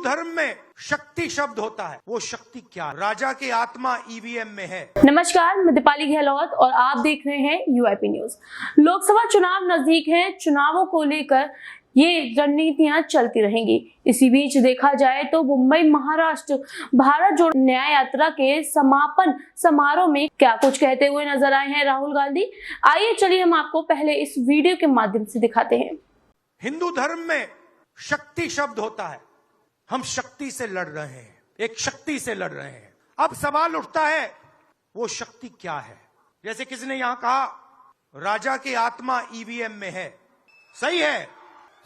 धर्म में शक्ति शब्द होता है, वो शक्ति क्या? राजा की आत्मा ईवीएम में है। नमस्कार, मैं दीपाली गहलोत और आप देख रहे हैं यूआईपी न्यूज। लोकसभा चुनाव नजदीक हैं, चुनावों को लेकर ये रणनीतियां चलती रहेंगी। इसी बीच देखा जाए तो मुंबई महाराष्ट्र भारत जोड़ो न्याय यात्रा के समापन समारोह में क्या कुछ कहते हुए नजर आए हैं राहुल गांधी। आइए चलिए हम आपको पहले इस वीडियो के माध्यम से दिखाते हैं। हिंदू धर्म में शक्ति शब्द होता है, हम शक्ति से लड़ रहे हैं, एक शक्ति से लड़ रहे हैं। अब सवाल उठता है वो शक्ति क्या है? जैसे किसी ने यहां कहा राजा की आत्मा ईवीएम में है। सही है,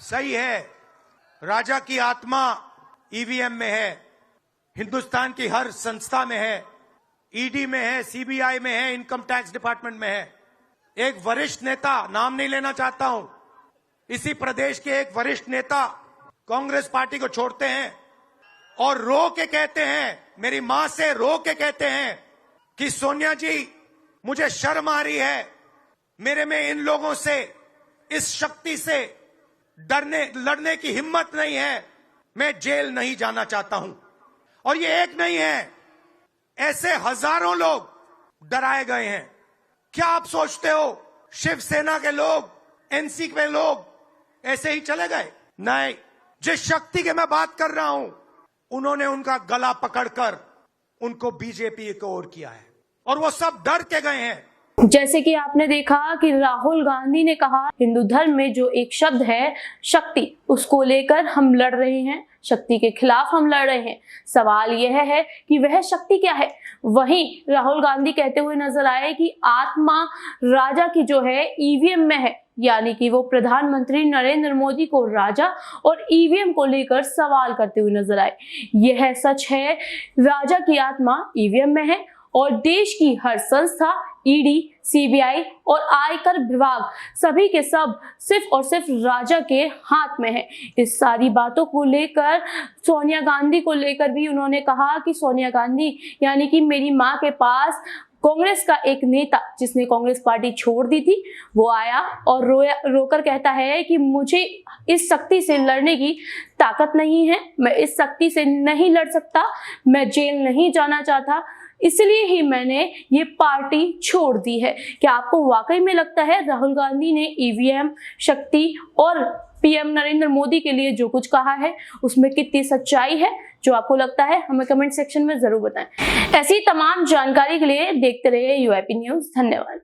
सही है, राजा की आत्मा ईवीएम में है, हिंदुस्तान की हर संस्था में है, ईडी में है, सीबीआई में है, इनकम टैक्स डिपार्टमेंट में है। एक वरिष्ठ नेता, नाम नहीं लेना चाहता हूं, इसी प्रदेश के एक वरिष्ठ नेता कांग्रेस पार्टी को छोड़ते हैं और रो के कहते हैं, मेरी मां से रो के कहते हैं कि सोनिया जी मुझे शर्म आ रही है, मेरे में इन लोगों से, इस शक्ति से लड़ने की हिम्मत नहीं है, मैं जेल नहीं जाना चाहता हूं। और ये एक नहीं है, ऐसे हजारों लोग डराए गए हैं। क्या आप सोचते हो शिवसेना के लोग, एनसी के लोग ऐसे ही चले गए? नहीं, जिस शक्ति की मैं बात कर रहा हूं, उन्होंने उनका गला पकड़कर उनको बीजेपी की ओर किया है और वो सब डर के गए हैं। जैसे कि आपने देखा कि राहुल गांधी ने कहा हिंदू धर्म में जो एक शब्द है शक्ति, उसको लेकर हम लड़ रहे हैं, शक्ति के खिलाफ हम लड़ रहे हैं। सवाल यह है कि वह शक्ति क्या है। वहीं राहुल गांधी कहते हुए नजर आए कि आत्मा राजा की जो है ईवीएम में है, यानी कि वो प्रधानमंत्री नरेंद्र मोदी को राजा और ईवीएम को लेकर सवाल करते हुए नजर आए। यह सच है, राजा की आत्मा ईवीएम में है और देश की हर संस्था, ईडी, सीबीआई और आयकर विभाग सभी के सब सिर्फ और सिर्फ राजा के हाथ में है। इस सारी बातों को लेकर सोनिया गांधी को लेकर भी उन्होंने कहा कि सोनिया गांधी यानी कि मेरी मां के पास कांग्रेस का एक नेता जिसने कांग्रेस पार्टी छोड़ दी थी, वो आया और रोकर कहता है कि मुझे इस शक्ति से लड़ने की ताकत नहीं है, मैं इस शक्ति से नहीं लड़ सकता, मैं जेल नहीं जाना चाहता, इसलिए ही मैंने ये पार्टी छोड़ दी है। क्या आपको वाकई में लगता है राहुल गांधी ने ईवीएम, शक्ति और पीएम नरेंद्र मोदी के लिए जो कुछ कहा है उसमें कितनी सच्चाई है? जो आपको लगता है हमें कमेंट सेक्शन में जरूर बताएं। ऐसी तमाम जानकारी के लिए देखते रहिए यूआईपी न्यूज। धन्यवाद।